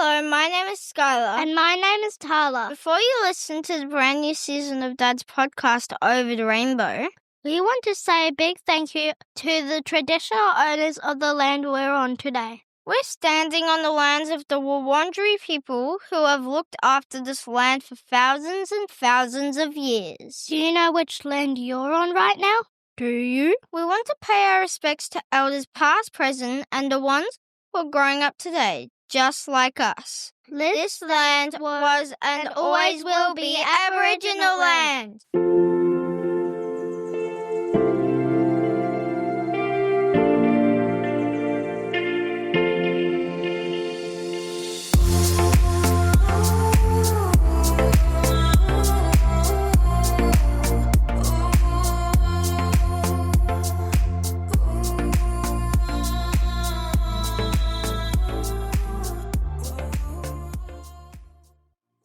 Hello, my name is Skylar. And my name is Tyler. Before you listen to the brand new season of Dad's podcast, Over the Rainbow, We want to say a big thank you to the traditional owners of the land we're on today. we're standing on the lands of the Wurundjeri people who have looked after this land for thousands and thousands of years. Do you know which land you're on right now? Do you? We want to pay our respects to elders past, present, and the ones who are growing up today, just like us. This land was and always will be Aboriginal land.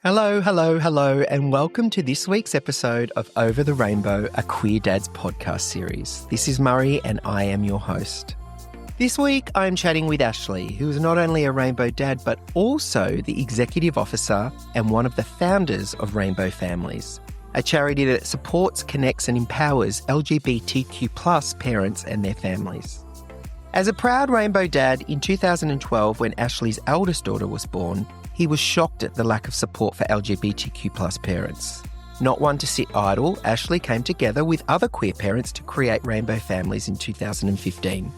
Hello, and welcome to this week's episode of Over the Rainbow, a Queer Dads podcast series. This is Murray, and I am your host. This week, I am chatting with Ashley, who is not only a Rainbow Dad, but also the Executive Officer and one of the founders of Rainbow Families, a charity that supports, connects, and empowers LGBTQ+ parents and their families. As a proud Rainbow Dad, in 2012, when Ashley's eldest daughter was born, he was shocked at the lack of support for LGBTQ+ parents. Not one to sit idle, Ashley came together with other queer parents to create Rainbow Families in 2015.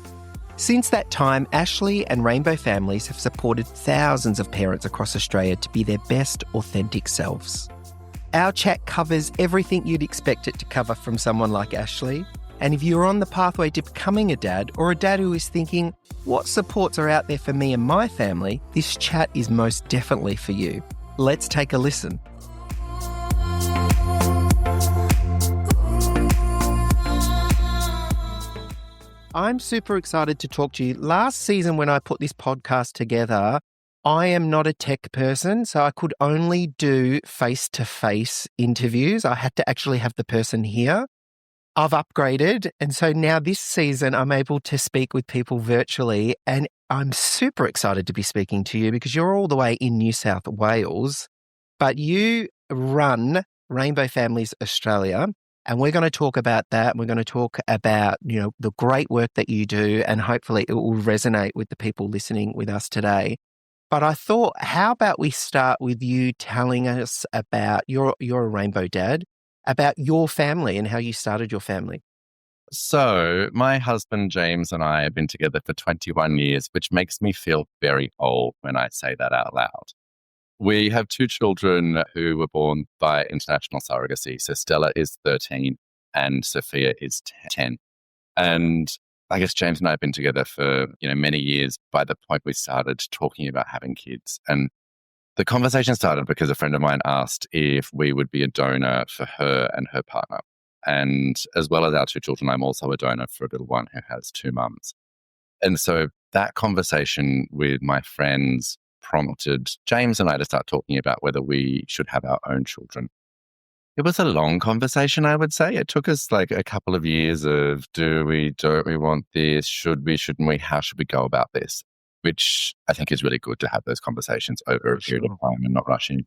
Since that time, Ashley and Rainbow Families have supported thousands of parents across Australia to be their best authentic selves. Our chat covers everything you'd expect it to cover from someone like Ashley. And if you're on the pathway to becoming a dad, or a dad who is thinking, what supports are out there for me and my family, this chat is most definitely for you. Let's take a listen. I'm super excited to talk to you. Last season when I put this podcast together, I am not a tech person, so I could only do face-to-face interviews. I had to actually have the person here. I've upgraded, and so now this season I'm able to speak with people virtually, and I'm super excited to be speaking to you because you're all the way in New South Wales, but you run Rainbow Families Australia, and we're going to talk about that. We're going to talk about, the great work that you do, and hopefully it will resonate with the people listening with us today. But I thought, how about we start with you telling us about, you're a Rainbow Dad, about your family and how you started your family. So my husband, James, and I have been together for 21 years, which makes me feel very old when I say that out loud. We have two children who were born by international surrogacy. So Stella is 13 and Sophia is 10. And I guess James and I have been together for, many years by the point we started talking about having kids. And the conversation started because a friend of mine asked if we would be a donor for her and her partner. And as well as our two children, I'm also a donor for a little one who has two mums. And so that conversation with my friends prompted James and I to start talking about whether we should have our own children. It was a long conversation, I would say. It took us like a couple of years of don't we want this? Should we, shouldn't we? How should we go about this? Which I think is really good to have those conversations over a period of time and not rushing.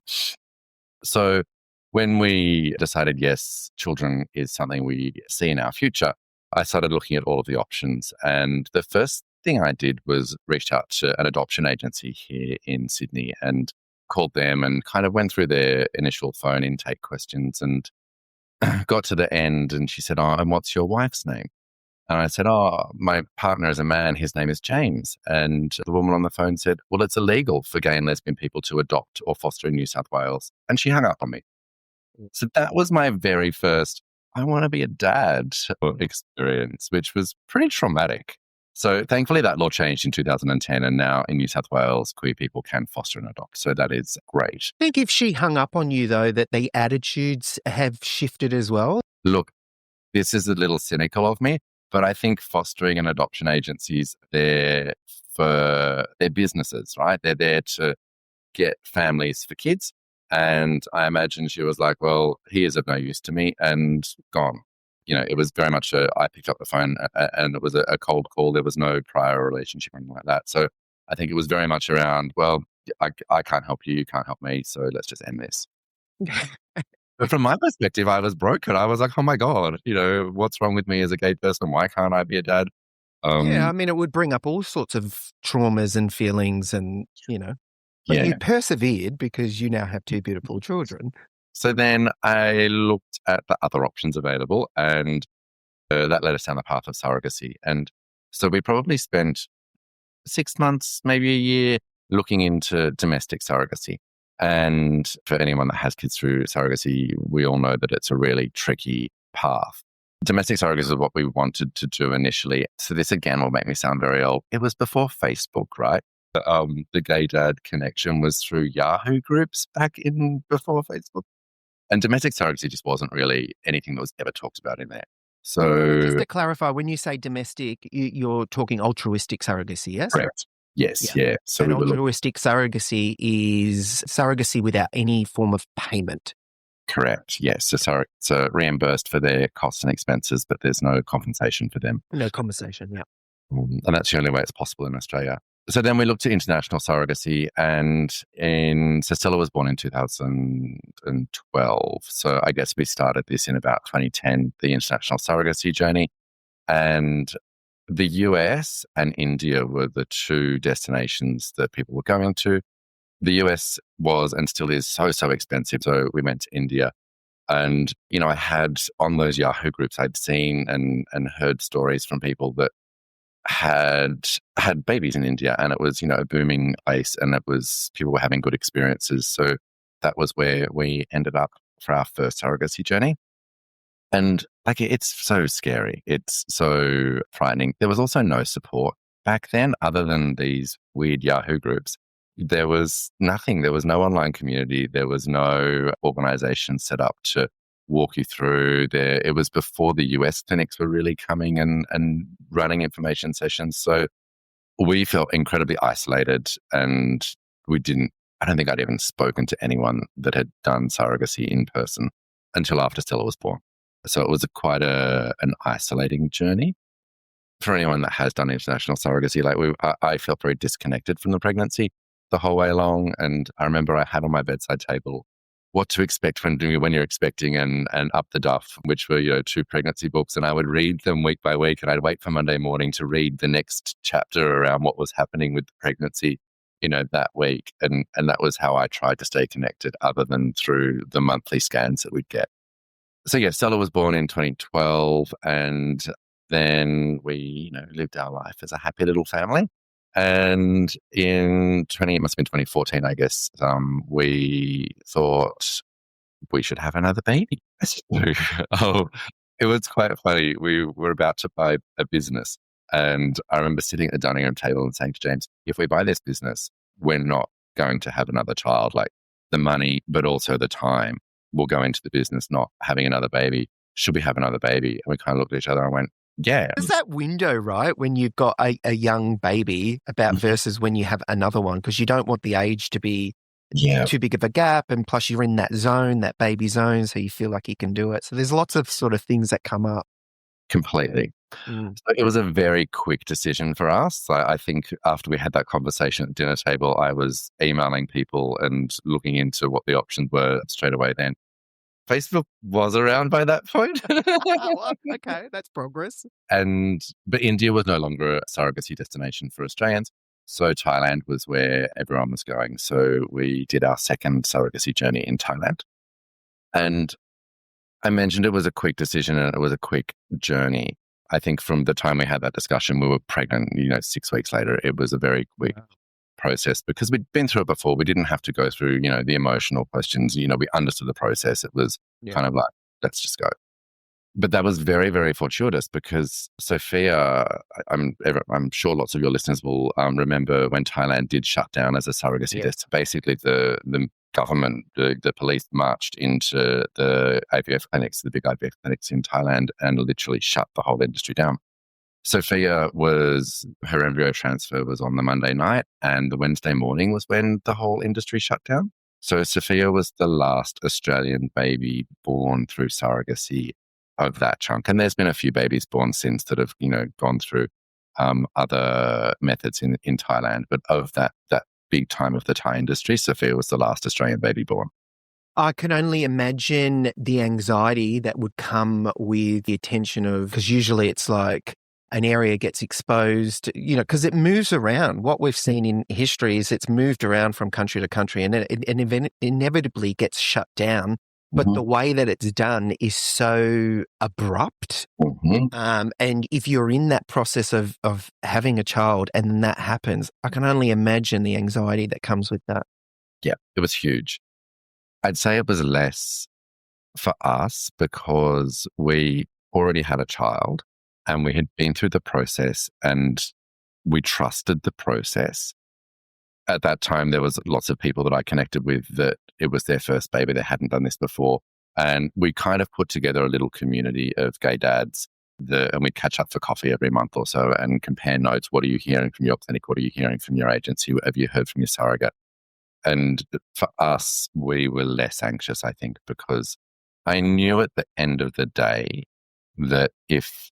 So when we decided, yes, children is something we see in our future, I started looking at all of the options. And the first thing I did was reach out to an adoption agency here in Sydney and called them and kind of went through their initial phone intake questions and got to the end. And she said, and what's your wife's name? And I said, my partner is a man, his name is James. And the woman on the phone said, well, it's illegal for gay and lesbian people to adopt or foster in New South Wales. And she hung up on me. So that was my very first, I want to be a dad experience, which was pretty traumatic. So thankfully that law changed in 2010. And now in New South Wales, queer people can foster and adopt. So that is great. I think if she hung up on you, though, that the attitudes have shifted as well. Look, this is a little cynical of me. But I think fostering and adoption agencies, they're businesses, right? They're there to get families for kids. And I imagine she was like, well, he is of no use to me and gone. It was very much I picked up the phone and it was a cold call. There was no prior relationship or anything like that. So I think it was very much around, well, I can't help you, you can't help me, so let's just end this. But from my perspective, I was broken. I was like, oh my God, what's wrong with me as a gay person? Why can't I be a dad? Yeah, I mean, it would bring up all sorts of traumas and feelings and, but Yeah. you persevered because you now have two beautiful children. So then I looked at the other options available, and that led us down the path of surrogacy. And so we probably spent 6 months, maybe a year, looking into domestic surrogacy. And for anyone that has kids through surrogacy, we all know that it's a really tricky path. Domestic surrogacy is what we wanted to do initially. So this again will make me sound very old. It was before Facebook, right? The gay dad connection was through Yahoo groups back in before Facebook. And domestic surrogacy just wasn't really anything that was ever talked about in there. So just to clarify, when you say domestic, you're talking altruistic surrogacy, yes? Correct. Yes, yeah. So and altruistic surrogacy is surrogacy without any form of payment. Correct, yes. So reimbursed for their costs and expenses, but there's no compensation for them. No compensation, yeah. And that's the only way it's possible in Australia. So then we looked at international surrogacy, and so Stella was born in 2012. So I guess we started this in about 2010, the international surrogacy journey. And the US and India were the two destinations that people were going to. The US was and still is so expensive. So we went to India. And, I had on those Yahoo groups, I'd seen and heard stories from people that had babies in India, and it was, a booming place, and people were having good experiences. So that was where we ended up for our first surrogacy journey. And it's so scary. It's so frightening. There was also no support back then other than these weird Yahoo groups. There was nothing. There was no online community. There was no organization set up to walk you through there. It was before the US clinics were really coming and running information sessions. So we felt incredibly isolated, and I don't think I'd even spoken to anyone that had done surrogacy in person until after Stella was born. So it was quite an isolating journey. For anyone that has done international surrogacy, I felt very disconnected from the pregnancy the whole way along. And I remember I had on my bedside table what to expect when you're expecting and Up the Duff, which were, two pregnancy books. And I would read them week by week, and I'd wait for Monday morning to read the next chapter around what was happening with the pregnancy, that week. And that was how I tried to stay connected, other than through the monthly scans that we'd get. So yeah, Stella was born in 2012, and then we, lived our life as a happy little family. And it must have been 2014, I guess, we thought we should have another baby. It was quite funny. We were about to buy a business, and I remember sitting at the dining room table and saying to James, if we buy this business, we're not going to have another child. Like, the money, but also the time will go into the business, not having another baby. Should we have another baby? And we kind of looked at each other and went, yeah. There's that window, right, when you've got a young baby versus when you have another one, because you don't want the age to be too big of a gap, and plus you're in that zone, that baby zone, so you feel like you can do it. So there's lots of sort of things that come up. Completely. So it was a very quick decision for us. I think after we had that conversation at dinner table, I was emailing people and looking into what the options were straight away then. Facebook was around by that point. Okay, that's progress. But India was no longer a surrogacy destination for Australians. So Thailand was where everyone was going. So we did our second surrogacy journey in Thailand. And I mentioned it was a quick decision and it was a quick journey. I think from the time we had that discussion, we were pregnant, 6 weeks later. It was a very quick process because we'd been through it before. We didn't have to go through, the emotional questions. We understood the process. It was kind of like, let's just go. But that was very, very fortuitous because Sophia, I'm sure lots of your listeners will remember when Thailand did shut down as a surrogacy test. Basically, the government, the police marched into the IVF clinics, the big IVF clinics in Thailand, and literally shut the whole industry down. Sophia her embryo transfer was on the Monday night, and the Wednesday morning was when the whole industry shut down. So Sophia was the last Australian baby born through surrogacy of that chunk. And there's been a few babies born since that have, gone through other methods in Thailand. But of that big time of the Thai industry. Sophia was the last Australian baby born. I can only imagine the anxiety that would come with the attention of, because usually it's like an area gets exposed, because it moves around. What we've seen in history is it's moved around from country to country and it inevitably gets shut down. But the way that it's done is so abrupt. And if you're in that process of having a child and then that happens, I can only imagine the anxiety that comes with that. Yeah, it was huge. I'd say it was less for us because we already had a child and we had been through the process and we trusted the process. At that time, there was lots of people that I connected with that it was their first baby. They hadn't done this before. And we kind of put together a little community of gay dads and we'd catch up for coffee every month or so and compare notes. What are you hearing from your clinic? What are you hearing from your agency? What have you heard from your surrogate? And for us, we were less anxious, I think, because I knew at the end of the day that if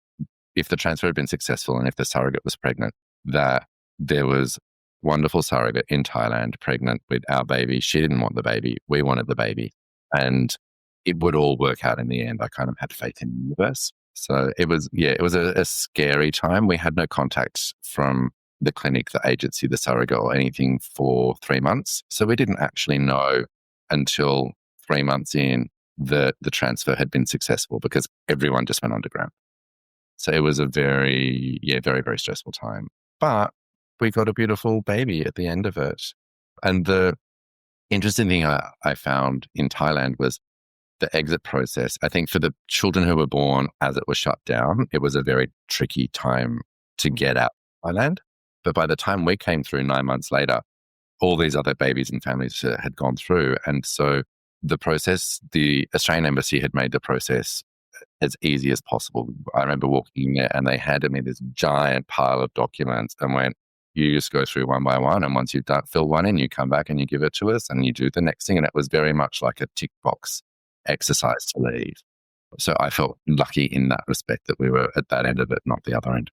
the transfer had been successful and if the surrogate was pregnant, that there was wonderful surrogate in Thailand pregnant with our baby. She didn't want the baby. We wanted the baby. And it would all work out in the end. I kind of had faith in the universe. So it was a scary time. We had no contact from the clinic, the agency, the surrogate or anything for 3 months. So we didn't actually know until 3 months in that the transfer had been successful because everyone just went underground. So it was a very, very, very stressful time. But we got a beautiful baby at the end of it. And the interesting thing I found in Thailand was the exit process. I think for the children who were born as it was shut down, it was a very tricky time to get out of Thailand. But by the time we came through 9 months later, all these other babies and families had gone through. And so the process, the Australian embassy had made the process as easy as possible. I remember walking in there and they handed me this giant pile of documents and went, you just go through one by one. And once you've fill one in, you come back and you give it to us and you do the next thing. And it was very much like a tick box exercise to leave. So I felt lucky in that respect that we were at that end of it, not the other end.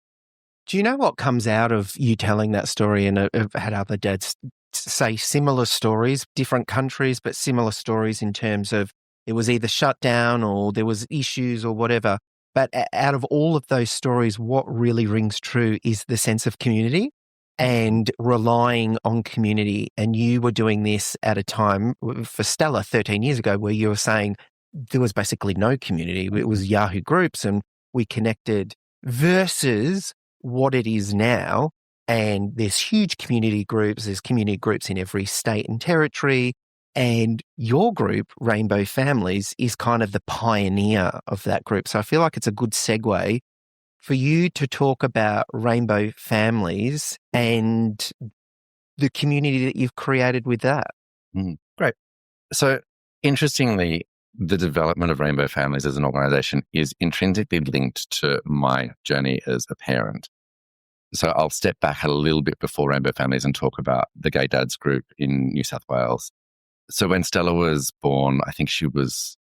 Do you know what comes out of you telling that story? And I've had other dads say similar stories, different countries, but similar stories in terms of it was either shut down or there was issues or whatever. But out of all of those stories, what really rings true is the sense of community and relying on community. And you were doing this at a time for Stella 13 years ago where you were saying there was basically no community. It was Yahoo groups and we connected versus what it is now. And there's huge community groups. There's community groups in every state and territory. And your group, Rainbow Families, is kind of the pioneer of that group. So I feel like it's a good segue for you to talk about Rainbow Families and the community that you've created with that. Great. So interestingly, the development of Rainbow Families as an organization is intrinsically linked to my journey as a parent. So I'll step back a little bit before Rainbow Families and talk about the Gay Dads group in New South Wales. So when Stella was born, I think she was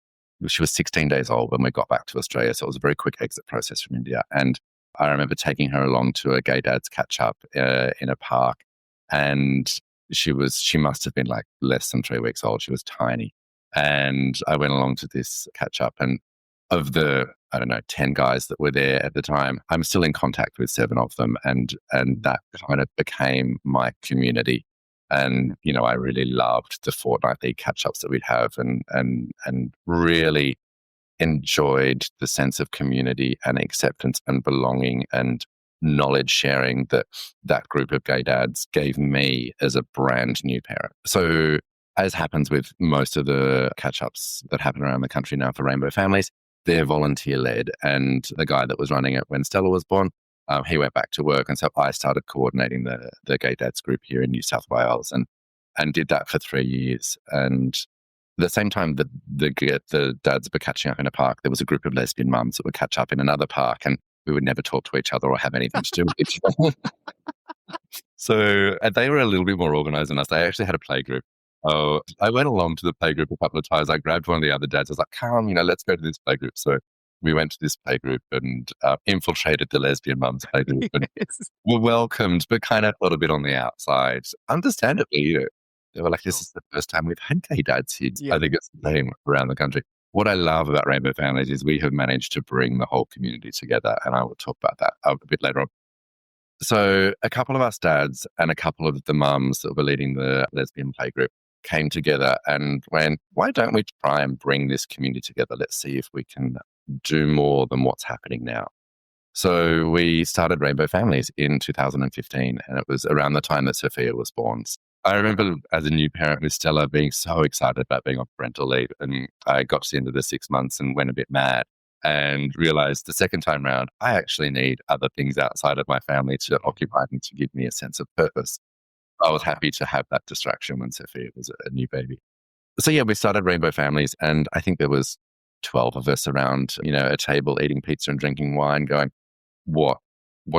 16 days old when we got back to Australia. So it was a very quick exit process from India. And I remember taking her along to a Gay Dads catch up in a park. And she must have been like less than 3 weeks old. She was tiny. And I went along to this catch up, and of the, 10 guys that were there at the time, I'm still in contact with 7 of them. And that kind of became my community. And, I really loved the fortnightly catch-ups that we'd have and really enjoyed the sense of community and acceptance and belonging and knowledge sharing that group of gay dads gave me as a brand new parent. So as happens with most of the catch-ups that happen around the country now for Rainbow Families, they're volunteer-led. And the guy that was running it when Stella was born, he went back to work. And so I started coordinating the Gay Dads group here in New South Wales and did that for 3 years. And at the same time that the dads were catching up in a park, there was a group of lesbian mums that would catch up in another park, and we would never talk to each other or have anything to do with each other. So they were a little bit more organized than us. They actually had a play group. Oh, I went along to the play group a couple of times. I grabbed one of the other dads. I was like, come, let's go to this play group. So we went to this playgroup and infiltrated the lesbian mums playgroup and Yes. were welcomed, but kind of felt a bit on the outside. Understandably, they were like, this is the first time we've had gay dads here. Yeah. I think it's the same around the country. What I love about Rainbow Families is we have managed to bring the whole community together, and I will talk about that a bit later on. So a couple of us dads and a couple of the mums that were leading the lesbian playgroup came together and went, why don't we try and bring this community together? Let's see if we can do more than what's happening now. So we started Rainbow Families in 2015, and it was around the time that Sophia was born. I remember as a new parent with Stella being so excited about being on parental leave, and I got to the end of the 6 months and went a bit mad and realized the second time round, I actually need other things outside of my family to occupy me, to give me a sense of purpose. I was happy to have that distraction when Sophia was a new baby. So yeah, we started Rainbow Families, and I think there was 12 of us around, a table eating pizza and drinking wine going, what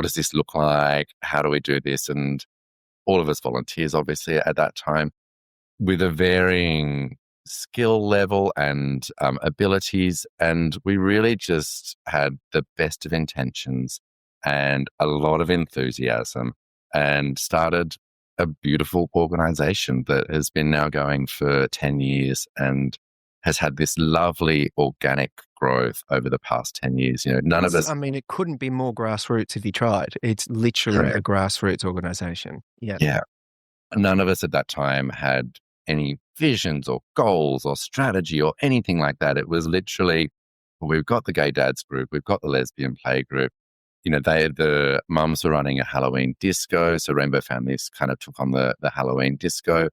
does this look like? How do we do this? And all of us volunteers, obviously, at that time, with a varying skill level and abilities. And we really just had the best of intentions and a lot of enthusiasm and started a beautiful organization that has been now going for 10 years and has had this lovely organic growth over the past 10 years. None of us. I mean, it couldn't be more grassroots if you tried. It's literally a grassroots organization. Yeah. Yeah. None of us at that time had any visions or goals or strategy or anything like that. It was literally, we've got the gay dads group, we've got the lesbian play group. The mums were running a Halloween disco. So Rainbow Families kind of took on the Halloween disco.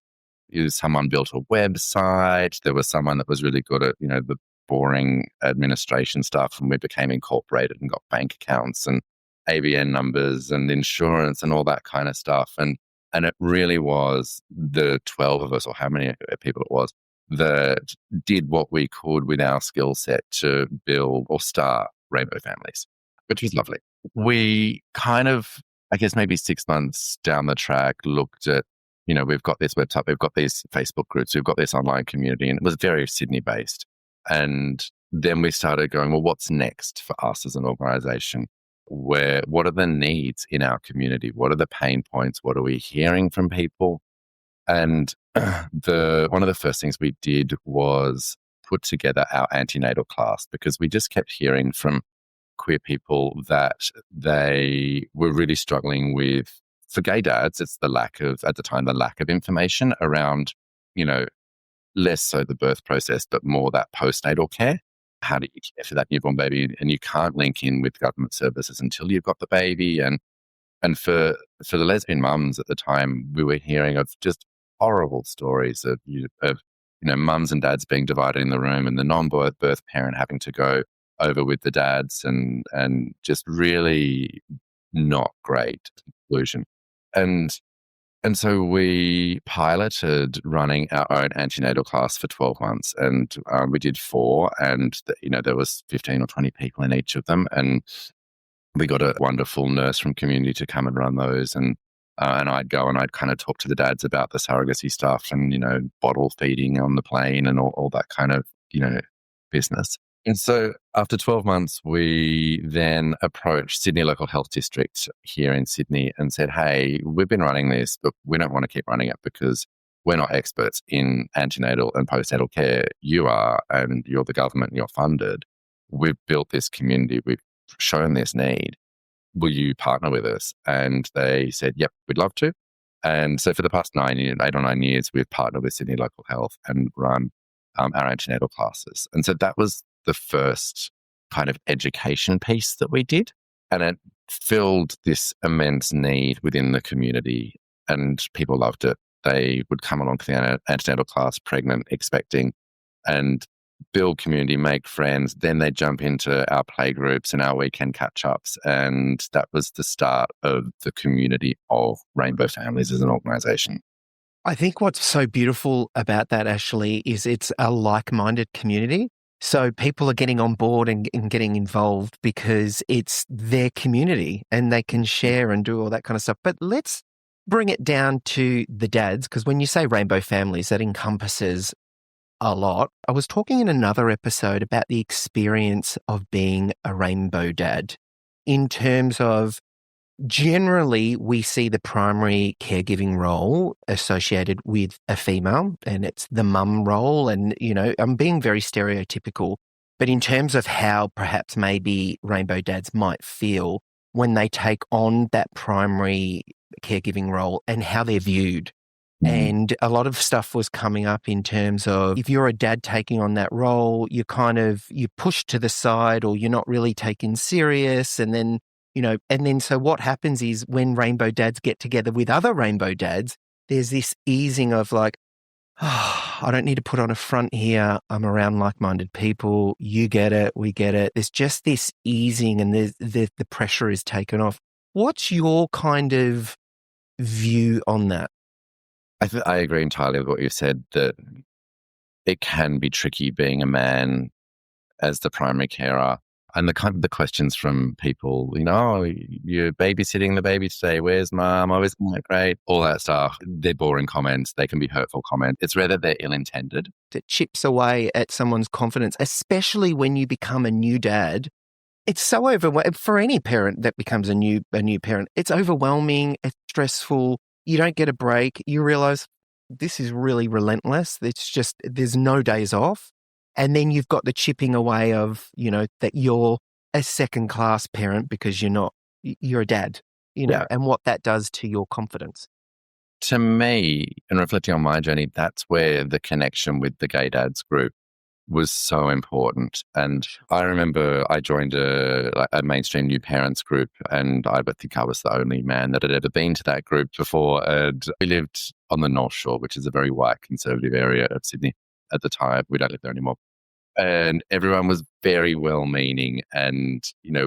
Someone built a website. There was someone that was really good at, the boring administration stuff. And we became incorporated and got bank accounts and ABN numbers and insurance and all that kind of stuff. And it really was the 12 of us, or how many people it was, that did what we could with our skill set to build or start Rainbow Families, which was lovely. We kind of, I guess maybe 6 months down the track, looked at, we've got this website, we've got these Facebook groups, we've got this online community, and it was very Sydney based. And then we started going, well, what's next for us as an organization? What are the needs in our community? What are the pain points? What are we hearing from people? And one of the first things we did was put together our antenatal class, because we just kept hearing from queer people that they were really struggling with, for gay dads, it's at the time, the lack of information around, less so the birth process, but more that postnatal care. How do you care for that newborn baby? And you can't link in with government services until you've got the baby. And for the lesbian mums at the time, we were hearing of just horrible stories of mums and dads being divided in the room, and the non-birth parent having to go over with the dads, and just really not great conclusion. And so we piloted running our own antenatal class for 12 months, and we did 4, and there was 15 or 20 people in each of them, and we got a wonderful nurse from community to come and run those, and I'd go and I'd kind of talk to the dads about the surrogacy stuff and bottle feeding on the plane and all that kind of business. And so after 12 months, we then approached Sydney Local Health District here in Sydney and said, hey, we've been running this, but we don't want to keep running it because we're not experts in antenatal and postnatal care. You are, and you're the government and you're funded. We've built this community. We've shown this need. Will you partner with us? And they said, yep, we'd love to. And so for the past 8 or 9 years, we've partnered with Sydney Local Health and run our antenatal classes. And so that was the first kind of education piece that we did. And it filled this immense need within the community, and people loved it. They would come along to the antenatal class, pregnant, expecting, and build community, make friends. Then they jump into our play groups and our weekend catch-ups. And that was the start of the community of Rainbow Families as an organisation. I think what's so beautiful about that, Ashley, is it's a like-minded community. So people are getting on board and getting involved because it's their community and they can share and do all that kind of stuff. But let's bring it down to the dads, because when you say Rainbow Families, that encompasses a lot. I was talking in another episode about the experience of being a rainbow dad in terms of generally we see the primary caregiving role associated with a female, and it's the mum role. And, I'm being very stereotypical, but in terms of how perhaps maybe rainbow dads might feel when they take on that primary caregiving role and how they're viewed. And a lot of stuff was coming up in terms of if you're a dad taking on that role, you're pushed to the side or you're not really taken serious. And then, so what happens is when rainbow dads get together with other rainbow dads, there's this easing of like, oh, I don't need to put on a front here. I'm around like-minded people. You get it. We get it. There's just this easing and the pressure is taken off. What's your kind of view on that? I agree entirely with what you said, that it can be tricky being a man as the primary carer. And the questions from people, oh, you're babysitting the baby today. Where's mum? Oh, isn't that great? All that stuff. They're boring comments. They can be hurtful comments. It's rare that they're ill-intended. It chips away at someone's confidence, especially when you become a new dad. It's so overwhelming for any parent that becomes a new parent. It's overwhelming. It's stressful. You don't get a break. You realize this is really relentless. It's just, there's no days off. And then you've got the chipping away of, that you're a second-class parent because you're a dad, and what that does to your confidence. To me, and reflecting on my journey, that's where the connection with the Gay Dads group was so important. And I remember I joined a mainstream new parents group, and I think I was the only man that had ever been to that group before. And we lived on the North Shore, which is a very white conservative area of Sydney at the time. We don't live there anymore. And everyone was very well-meaning and,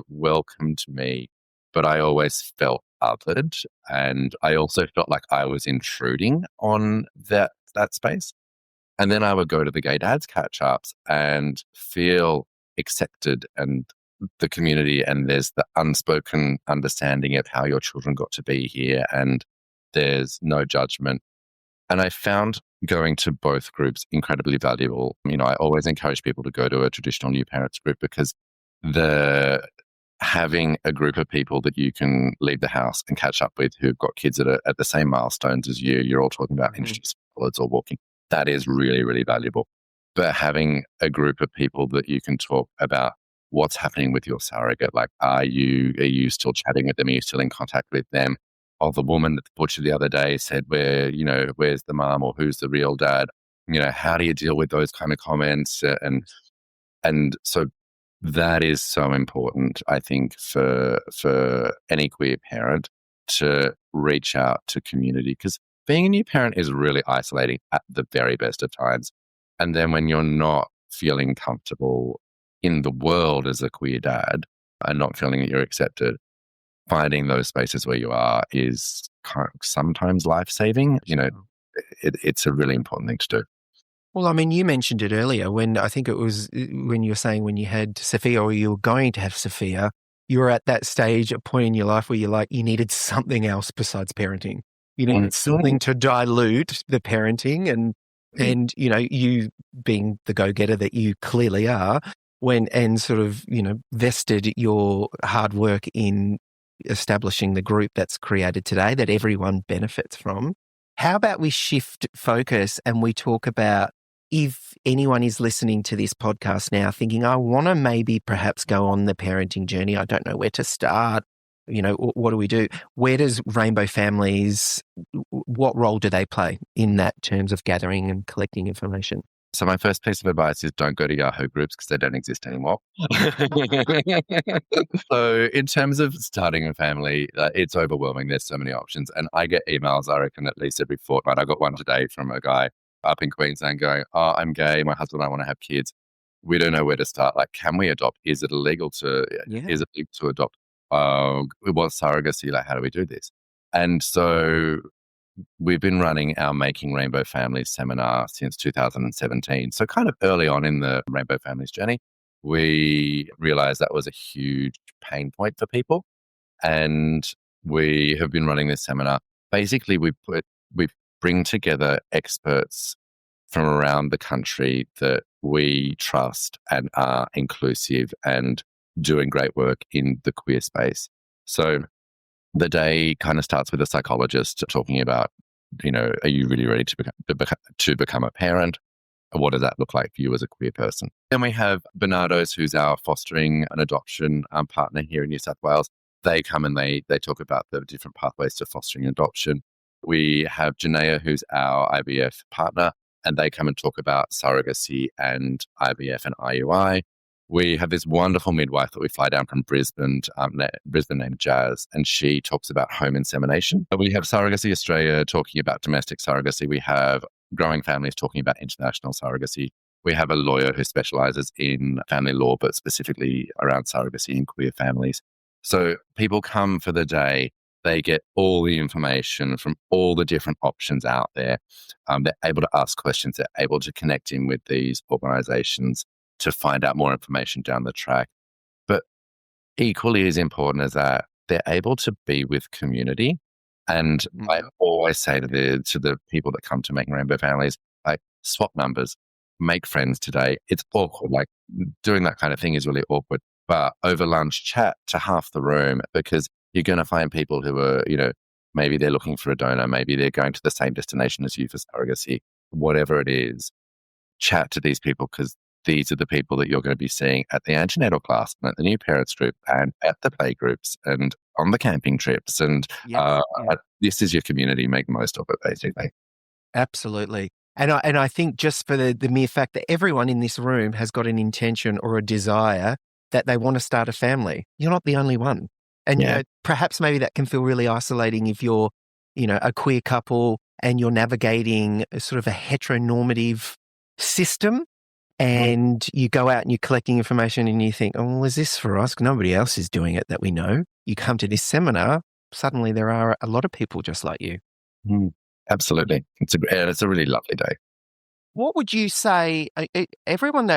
welcomed me. But I always felt othered. And I also felt like I was intruding on that space. And then I would go to the Gay Dads catch-ups and feel accepted and the community. And there's the unspoken understanding of how your children got to be here. And there's no judgment. And I found going to both groups incredibly valuable. I always encourage people to go to a traditional new parents group because having a group of people that you can leave the house and catch up with who've got kids at the same milestones as you're all talking about industry solids or walking. That is really, really valuable. But having a group of people that you can talk about what's happening with your surrogate, like are you still chatting with them? Are you still in contact with them? Oh, the woman at the butcher the other day said, where's the mom or who's the real dad? How do you deal with those kind of comments? And so that is so important, I think, for any queer parent to reach out to community, because being a new parent is really isolating at the very best of times. And then when you're not feeling comfortable in the world as a queer dad and not feeling that you're accepted, finding those spaces where you are is sometimes life-saving. It's a really important thing to do. Well, I mean, you mentioned it earlier when I think it was when you were saying when you had Sophia or you were going to have Sophia, you were at that stage, a point in your life where you needed something else besides parenting. You needed something to dilute the parenting and you being the go-getter that you clearly are and sort of, vested your hard work in establishing the group that's created today that everyone benefits from. How about we shift focus and we talk about if anyone is listening to this podcast now thinking, I want to maybe perhaps go on the parenting journey. I don't know where to start. What do we do? Where does Rainbow Families, what role do they play in that terms of gathering and collecting information? So my first piece of advice is don't go to Yahoo groups because they don't exist anymore. So in terms of starting a family, it's overwhelming. There's so many options. And I get emails, I reckon, at least every fortnight. I got one today from a guy up in Queensland going, oh, I'm gay. My husband and I want to have kids. We don't know where to start. Like, can we adopt? Is it illegal to adopt? What's surrogacy? Like, how do we do this? And so we've been running our Making Rainbow Families seminar since 2017. So kind of early on in the Rainbow Families journey, we realized that was a huge pain point for people. And we have been running this seminar. Basically, we bring together experts from around the country that we trust and are inclusive and doing great work in the queer space. So the day kind of starts with a psychologist talking about, are you really ready to become a parent? What does that look like for you as a queer person? Then we have Bernardo's, who's our fostering and adoption partner here in New South Wales. They come and they talk about the different pathways to fostering and adoption. We have Janaea, who's our IVF partner, and they come and talk about surrogacy and IVF and IUI. We have this wonderful midwife that we fly down from Brisbane named Jazz, and she talks about home insemination. We have Surrogacy Australia talking about domestic surrogacy. We have Growing Families talking about international surrogacy. We have a lawyer who specializes in family law, but specifically around surrogacy in queer families. So people come for the day. They get all the information from all the different options out there. They're able to ask questions. They're able to connect in with these organizations to find out more information down the track. But equally as important as that, they're able to be with community. And I always say to the people that come to Making Rainbow Families, like, swap numbers, make friends today. It's awkward. Like, doing that kind of thing is really awkward. But over lunch, chat to half the room, because you're going to find people who are, maybe they're looking for a donor, maybe they're going to the same destination as you for surrogacy, whatever it is. Chat to these people, because these are the people that you're going to be seeing at the antenatal class and at the new parents group and at the play groups and on the camping trips. And this is your community. Make the most of it, basically. Absolutely. And I think just for the mere fact that everyone in this room has got an intention or a desire that they want to start a family. You're not the only one. And perhaps maybe that can feel really isolating if you're, a queer couple and you're navigating a sort of a heteronormative system. And you go out and you're collecting information and you think, oh, well, is this for us? Nobody else is doing it that we know. You come to this seminar, suddenly there are a lot of people just like you. Absolutely. It's a really lovely day. What would you say, everyone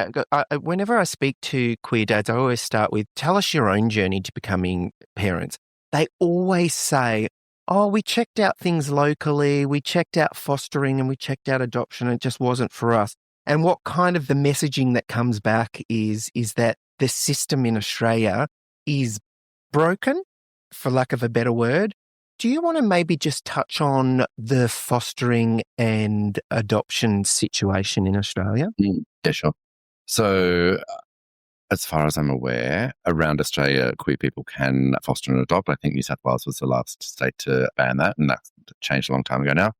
whenever I speak to queer dads, I always start with, tell us your own journey to becoming parents. They always say, oh, we checked out things locally, we checked out fostering and we checked out adoption, and it just wasn't for us. And what kind of the messaging that comes back is that the system in Australia is broken, for lack of a better word. Do you want to maybe just touch on the fostering and adoption situation in Australia? Yeah, sure. So as far as I'm aware, around Australia, queer people can foster and adopt. I think New South Wales was the last state to ban that, and that's changed a long time ago now.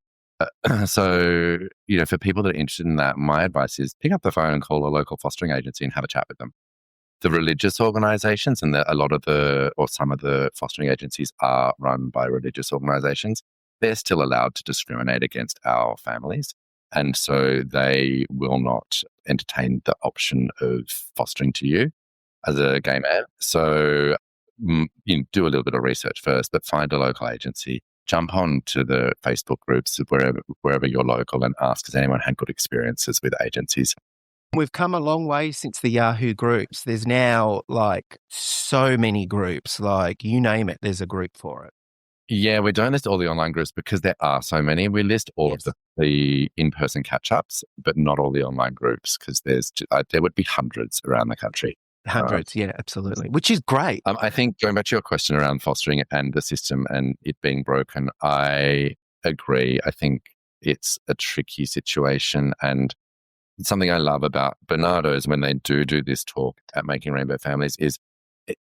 So, for people that are interested in that, my advice is pick up the phone and call a local fostering agency and have a chat with them. The religious organizations and some of the fostering agencies are run by religious organizations. They're still allowed to discriminate against our families. And so they will not entertain the option of fostering to you as a gay man. So do a little bit of research first, but find a local agency. Jump on to the Facebook groups wherever you're local and ask, has anyone had good experiences with agencies? We've come a long way since the Yahoo groups. There's now so many groups, you name it, there's a group for it. Yeah, we don't list all the online groups because there are so many. We list all of the in-person catch-ups, but not all the online groups because there would be hundreds around the country. Hundreds, yeah, absolutely, which is great. I think going back to your question around fostering and the system and it being broken, I agree. I think it's a tricky situation, and something I love about Bernardo's when they do this talk at Making Rainbow Families is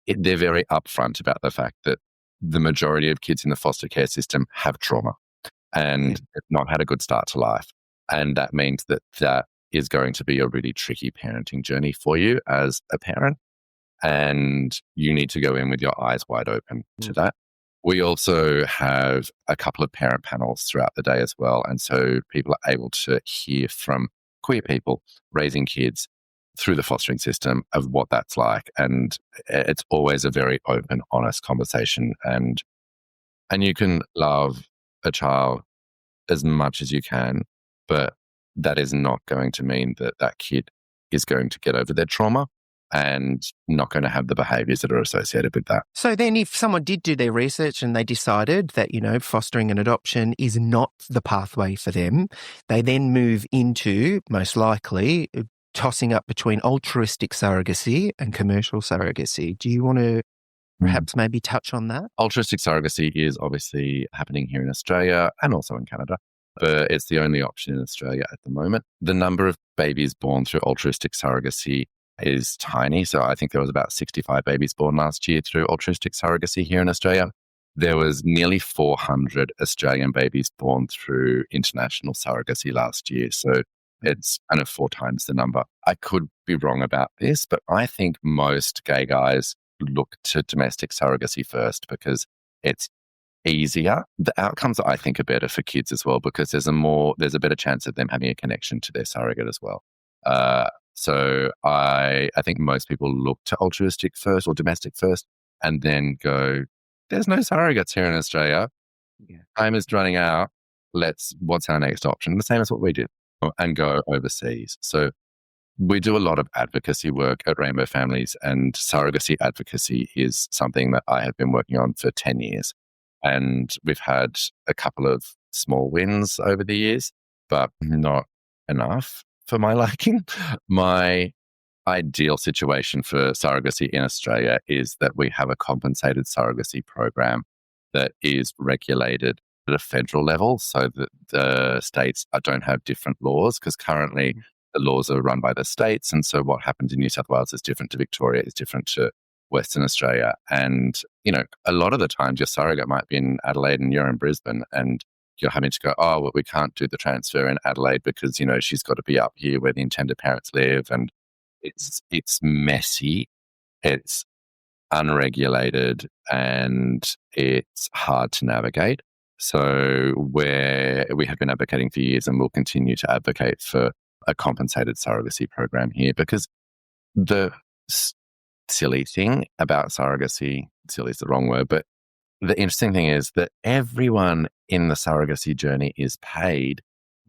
they're very upfront about the fact that the majority of kids in the foster care system have trauma and have not had a good start to life. And that means that is going to be a really tricky parenting journey for you as a parent. And you need to go in with your eyes wide open to that. We also have a couple of parent panels throughout the day as well. And so people are able to hear from queer people raising kids through the fostering system of what that's like. And it's always a very open, honest conversation. And you can love a child as much as you can, but that is not going to mean that kid is going to get over their trauma. and not going to have the behaviours that are associated with that. So then if someone did do their research and they decided that, fostering and adoption is not the pathway for them, they then move into, most likely, tossing up between altruistic surrogacy and commercial surrogacy. Do you want to perhaps maybe touch on that? Altruistic surrogacy is obviously happening here in Australia and also in Canada, but it's the only option in Australia at the moment. The number of babies born through altruistic surrogacy is tiny. So I think there was about 65 babies born last year through altruistic surrogacy here in Australia. There was nearly 400 Australian babies born through international surrogacy last year. So it's kind of 4 times the number. I could be wrong about this, but I think most gay guys look to domestic surrogacy first because it's easier. The outcomes, I think, are better for kids as well because there's a better chance of them having a connection to their surrogate as well. So I think most people look to altruistic first or domestic first and then go, there's no surrogates here in Australia. Yeah. Time is running out. What's our next option? The same as what we did, and go overseas. So we do a lot of advocacy work at Rainbow Families, and surrogacy advocacy is something that I have been working on for 10 years. And we've had a couple of small wins over the years, but not enough for my liking. My ideal situation for surrogacy in Australia is that we have a compensated surrogacy program that is regulated at a federal level so that the states don't have different laws, because currently the laws are run by the states. And so what happens in New South Wales is different to Victoria, is different to Western Australia. And, a lot of the times your surrogate might be in Adelaide and you're in Brisbane, and you're having to go, oh, well, we can't do the transfer in Adelaide because, she's got to be up here where the intended parents live. And it's messy, it's unregulated, and it's hard to navigate. So we have been advocating for years and will continue to advocate for a compensated surrogacy program here, because the silly thing about surrogacy, silly is the wrong word, but the interesting thing is that everyone in the surrogacy journey is paid.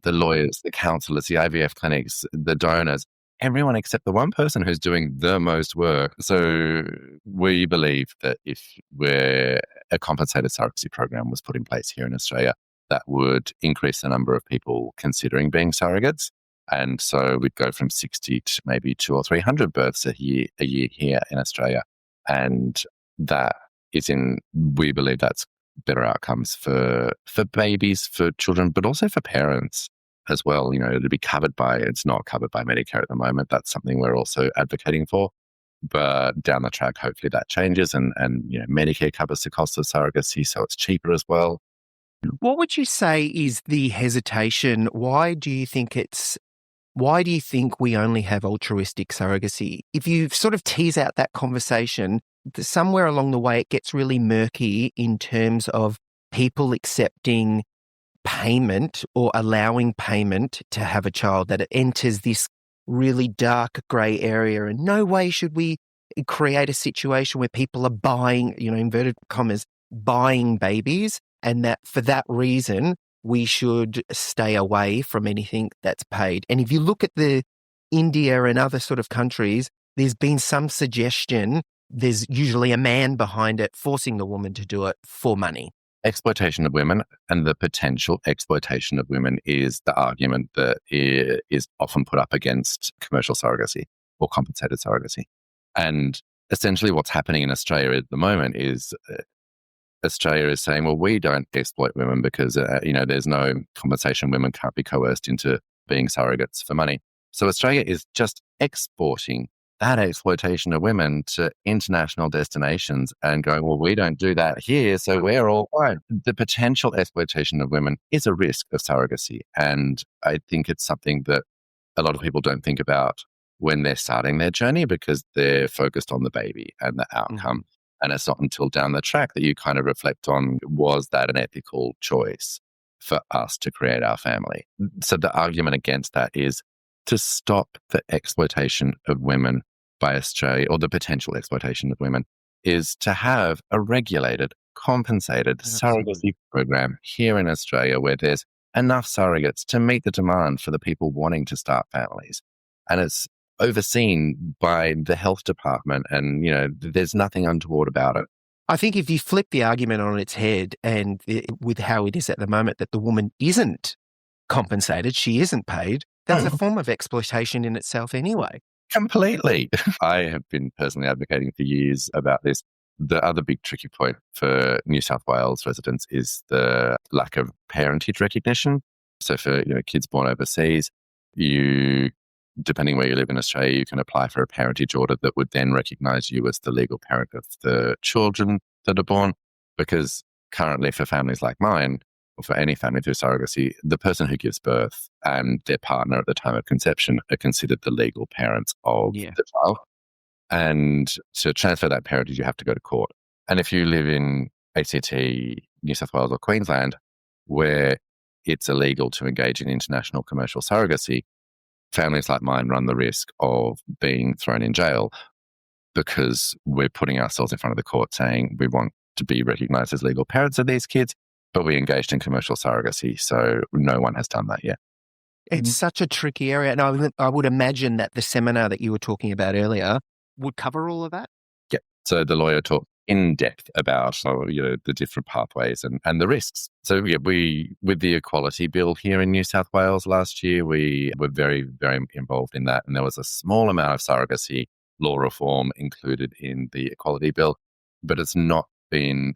The lawyers, the counsellors, the IVF clinics, the donors, everyone except the one person who's doing the most work. So we believe that if a compensated surrogacy program was put in place here in Australia, that would increase the number of people considering being surrogates. And so we'd go from 60 to maybe 200 or 300 births a year here in Australia. And we believe that's better outcomes for babies, for children, but also for parents as well. It's not covered by Medicare at the moment. That's something we're also advocating for. But down the track, hopefully that changes and Medicare covers the cost of surrogacy, so it's cheaper as well. What would you say is the hesitation? Why do you think we only have altruistic surrogacy? If you sort of tease out that conversation, somewhere along the way it gets really murky in terms of people accepting payment or allowing payment to have a child, that it enters this really dark grey area. And no way should we create a situation where people are buying, inverted commas, buying babies, and that for that reason we should stay away from anything that's paid. And if you look at the India and other sort of countries, there's been some suggestion there's usually a man behind it forcing the woman to do it for money. Exploitation of women and the potential exploitation of women is the argument that is often put up against commercial surrogacy or compensated surrogacy. And essentially what's happening in Australia at the moment is Australia is saying, well, we don't exploit women because, there's no compensation. Women can't be coerced into being surrogates for money. So Australia is just exporting that exploitation of women to international destinations and going, well, we don't do that here, so we're all fine. The potential exploitation of women is a risk of surrogacy. And I think it's something that a lot of people don't think about when they're starting their journey because they're focused on the baby and the outcome. And it's not until down the track that you kind of reflect on, was that an ethical choice for us to create our family? So the argument against that is to stop the exploitation of women by Australia, or the potential exploitation of women, is to have a regulated, compensated surrogacy program here in Australia where there's enough surrogates to meet the demand for the people wanting to start families. And it's overseen by the health department, and there's nothing untoward about it. I think if you flip the argument on its head and with how it is at the moment that the woman isn't compensated, she isn't paid, that's a form of exploitation in itself anyway. Completely. I have been personally advocating for years about this. The other big tricky point for New South Wales residents is the lack of parentage recognition. So for kids born overseas, depending where you live in Australia, you can apply for a parentage order that would then recognise you as the legal parent of the children that are born. Because currently for families like mine, or for any family through surrogacy, the person who gives birth and their partner at the time of conception are considered the legal parents of the child. And to transfer that parentage, you have to go to court. And if you live in ACT, New South Wales or Queensland, where it's illegal to engage in international commercial surrogacy, families like mine run the risk of being thrown in jail because we're putting ourselves in front of the court saying we want to be recognised as legal parents of these kids, but we engaged in commercial surrogacy. So no one has done that yet. It's such a tricky area. And I would imagine that the seminar that you were talking about earlier would cover all of that. Yeah. So the lawyer talked in depth about the different pathways and the risks. So we, with the Equality Bill here in New South Wales last year, we were very, very involved in that. And there was a small amount of surrogacy law reform included in the Equality Bill, but it's not been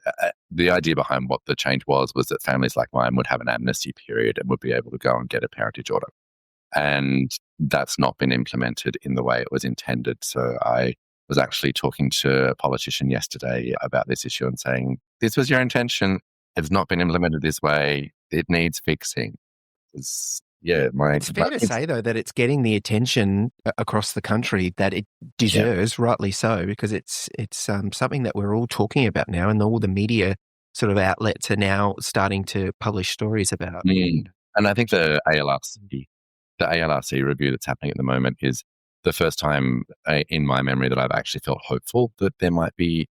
the idea behind what the change was that families like mine would have an amnesty period and would be able to go and get a parentage order. And that's not been implemented in the way it was intended. So I was actually talking to a politician yesterday about this issue and saying, this was your intention. It's not been implemented this way. It needs fixing. It's fair to say, though, that it's getting the attention across the country that it deserves, rightly so, because it's something that we're all talking about now, and all the media sort of outlets are now starting to publish stories about. And I think the ALRC review that's happening at the moment is the first time in my memory that I've actually felt hopeful that there might be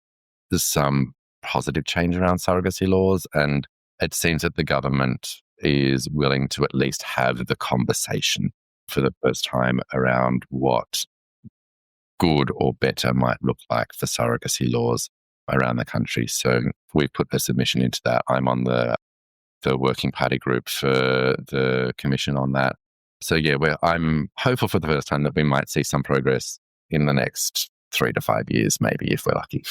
some positive change around surrogacy laws. And it seems that the government is willing to at least have the conversation for the first time around what good or better might look like for surrogacy laws around the country. So we've put a submission into that. I'm on the working party group for the commission on that. So I'm hopeful for the first time that we might see some progress in the next 3 to 5 years, maybe, if we're lucky.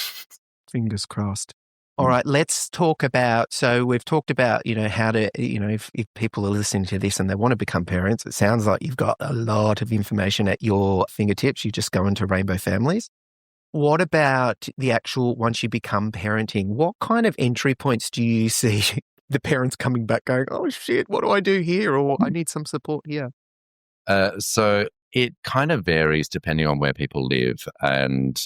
Fingers crossed. All right, let's talk about, so we've talked about, how to, if people are listening to this and they want to become parents, it sounds like you've got a lot of information at your fingertips. You just go into Rainbow Families. What about the actual, once you become parenting, what kind of entry points do you see the parents coming back going, oh shit, what do I do here? Or I need some support here. So it kind of varies depending on where people live. And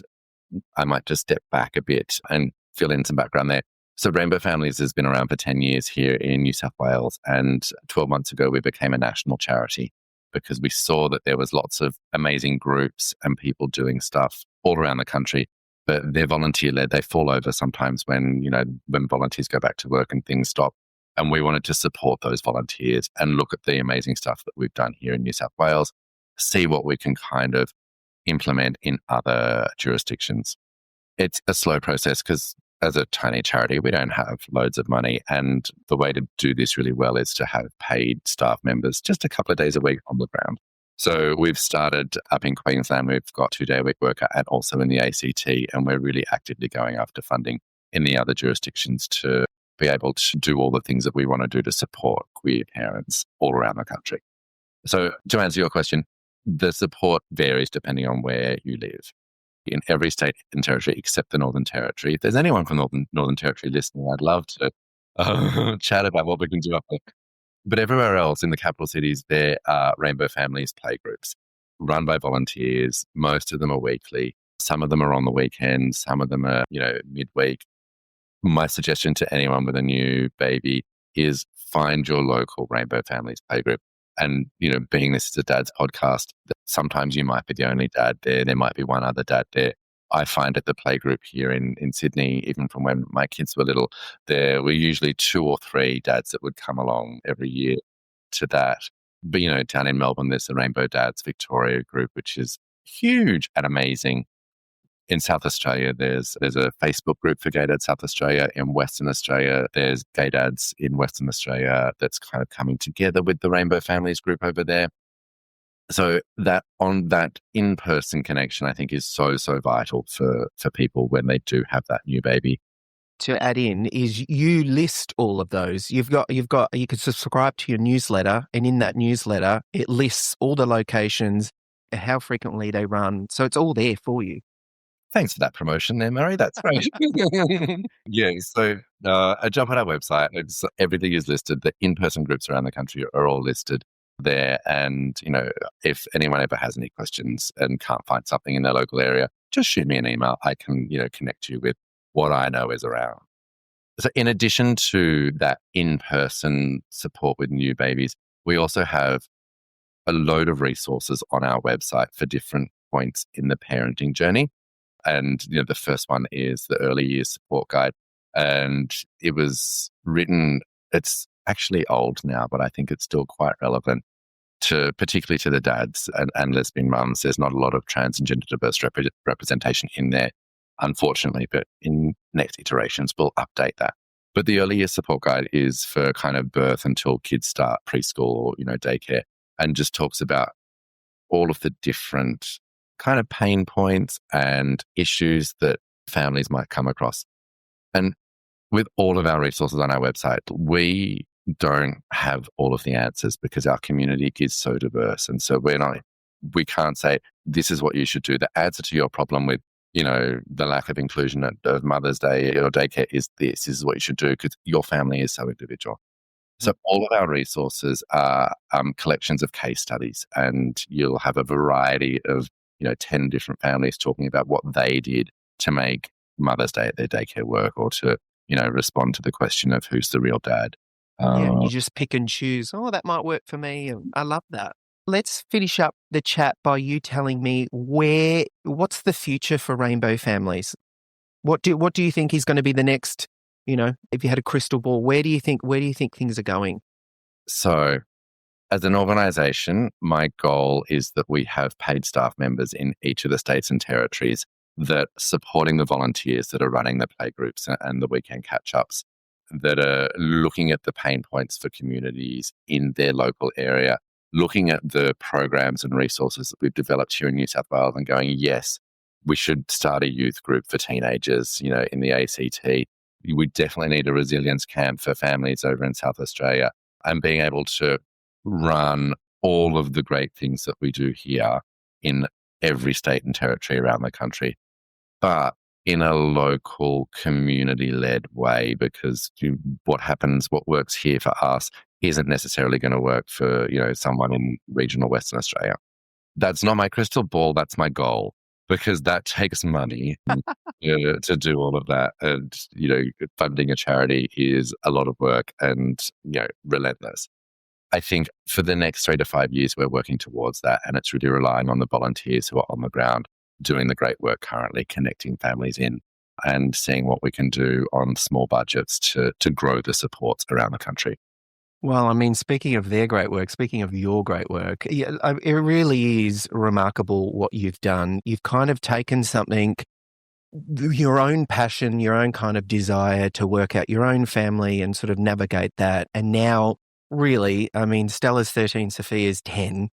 I might just step back a bit and fill in some background there. So Rainbow Families has been around for 10 years here in New South Wales. And 12 months ago, we became a national charity because we saw that there was lots of amazing groups and people doing stuff all around the country. But they're volunteer-led. They fall over sometimes when volunteers go back to work and things stop. And we wanted to support those volunteers and look at the amazing stuff that we've done here in New South Wales, see what we can kind of implement in other jurisdictions. It's a slow process because as a tiny charity, we don't have loads of money. And the way to do this really well is to have paid staff members just a couple of days a week on the ground. So we've started up in Queensland. We've got 2-day-a-week worker and also in the ACT. And we're really actively going after funding in the other jurisdictions to be able to do all the things that we want to do to support queer parents all around the country. So to answer your question, the support varies depending on where you live. In every state and territory except the Northern Territory. If there's anyone from Northern Territory listening, I'd love to chat about what we can do up there. But everywhere else in the capital cities, there are Rainbow Families playgroups run by volunteers. Most of them are weekly. Some of them are on the weekend. Some of them are, midweek. My suggestion to anyone with a new baby is find your local Rainbow Families playgroup. And, being this is a dad's podcast, sometimes you might be the only dad there. There might be one other dad there. I find at the playgroup here in Sydney, even from when my kids were little, there were usually 2 or 3 dads that would come along every year to that. But, down in Melbourne, there's the Rainbow Dads Victoria group, which is huge and amazing. In South Australia, there's a Facebook group for Gay Dads South Australia. In Western Australia, there's Gay Dads in Western Australia that's kind of coming together with the Rainbow Families group over there. So that in-person connection, I think, is so vital for people when they do have that new baby. To add in is you list all of those. You can subscribe to your newsletter, and in that newsletter, it lists all the locations, how frequently they run. So it's all there for you. Thanks for that promotion there, Murray. That's great. Yeah, so I jump on our website. Everything is listed. The in-person groups around the country are all listed there. And, if anyone ever has any questions and can't find something in their local area, just shoot me an email. I can, connect you with what I know is around. So in addition to that in-person support with new babies, we also have a load of resources on our website for different points in the parenting journey. And, the first one is the early years support guide. And it was written, it's actually old now, but I think it's still quite relevant particularly to the dads and lesbian mums. There's not a lot of trans and gender diverse representation in there, unfortunately, but in next iterations, we'll update that. But the early years support guide is for kind of birth until kids start preschool or, daycare, and just talks about all of the different kind of pain points and issues that families might come across. And with all of our resources on our website, we don't have all of the answers because our community is so diverse. And so we can't say, this is what you should do. The answer to your problem with, the lack of inclusion of Mother's Day or daycare is this is what you should do because your family is so individual. So all of our resources are collections of case studies, and you'll have a variety of 10 different families talking about what they did to make Mother's Day at their daycare work or to, respond to the question of who's the real dad. And you just pick and choose, that might work for me. I love that. Let's finish up the chat by you telling me what's the future for Rainbow Families? What do you think is going to be the next, if you had a crystal ball, where do you think things are going? So as an organisation, my goal is that we have paid staff members in each of the states and territories that supporting the volunteers that are running the playgroups and the weekend catch-ups, that are looking at the pain points for communities in their local area, looking at the programs and resources that we've developed here in New South Wales and going, yes, we should start a youth group for teenagers, in the ACT. We definitely need a resilience camp for families over in South Australia, and being able to run all of the great things that we do here in every state and territory around the country, but in a local community-led way, because what works here for us isn't necessarily going to work for, someone in regional Western Australia. That's not my crystal ball, that's my goal, because that takes money to do all of that. And, funding a charity is a lot of work and, relentless. I think for the next 3 to 5 years, we're working towards that. And it's really relying on the volunteers who are on the ground doing the great work currently, connecting families in and seeing what we can do on small budgets to grow the supports around the country. Well, speaking of their great work, speaking of your great work, it really is remarkable what you've done. You've kind of taken something, your own passion, your own kind of desire to work out your own family and sort of navigate that. And now, really, Stella's 13, Sophia's 10.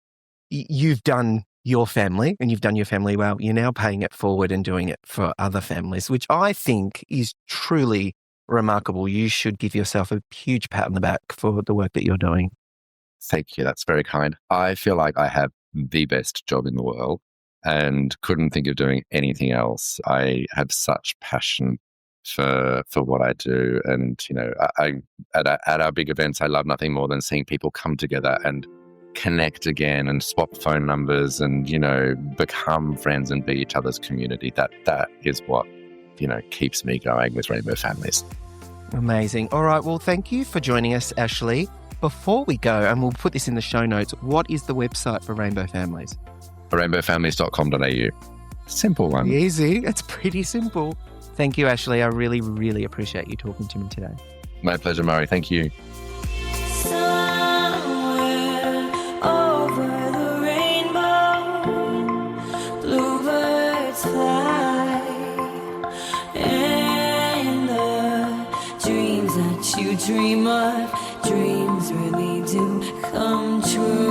You've done your family and you've done your family well. You're now paying it forward and doing it for other families, which I think is truly remarkable. You should give yourself a huge pat on the back for the work that you're doing. Thank you. That's very kind. I feel like I have the best job in the world and couldn't think of doing anything else. I have such passion for what I do. And, at our big events, I love nothing more than seeing people come together and connect again and swap phone numbers and, become friends and be each other's community. That is what, keeps me going with Rainbow Families. Amazing. All right. Well, thank you for joining us, Ashley. Before we go, and we'll put this in the show notes, what is the website for Rainbow Families? rainbowfamilies.com.au. Simple one. Easy. It's pretty simple. Thank you, Ashley. I really, really appreciate you talking to me today. My pleasure, Murray. Thank you. Somewhere over the rainbow, the dream of, dreams really do come true.